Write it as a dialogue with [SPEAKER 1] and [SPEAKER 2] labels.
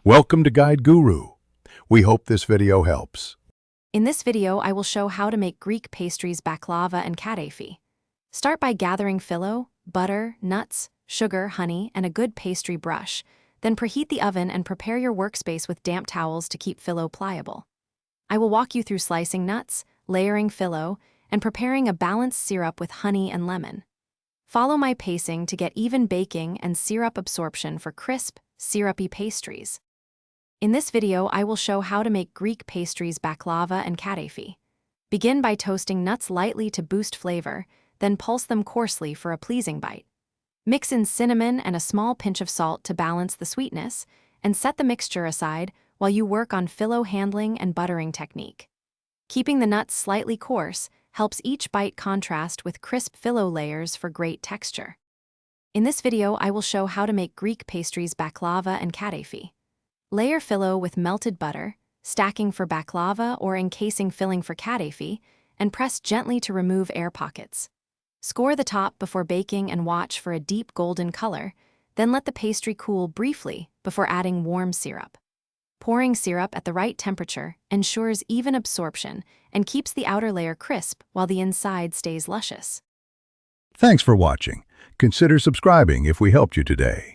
[SPEAKER 1] Welcome to Guide Guru. We hope this video helps.
[SPEAKER 2] In this video, I will show how to make Greek pastries baklava and kataifi. Start by gathering phyllo, butter, nuts, sugar, honey, and a good pastry brush. Then preheat the oven and prepare your workspace with damp towels to keep phyllo pliable. I will walk you through slicing nuts, layering phyllo, and preparing a balanced syrup with honey and lemon. Follow my pacing to get even baking and syrup absorption for crisp, syrupy pastries. In this video, I will show how to make Greek pastries baklava and kataifi. Begin by toasting nuts lightly to boost flavor, then pulse them coarsely for a pleasing bite. Mix in cinnamon and a small pinch of salt to balance the sweetness, and set the mixture aside while you work on phyllo handling and buttering technique. Keeping the nuts slightly coarse helps each bite contrast with crisp phyllo layers for great texture. In this video, I will show how to make Greek pastries baklava and kataifi. Layer phyllo with melted butter, stacking for baklava or encasing filling for kataifi, and press gently to remove air pockets. Score the top before baking and watch for a deep golden color, then let the pastry cool briefly before adding warm syrup. Pouring syrup at the right temperature ensures even absorption and keeps the outer layer crisp while the inside stays luscious.
[SPEAKER 1] Thanks for watching. Consider subscribing if we helped you today.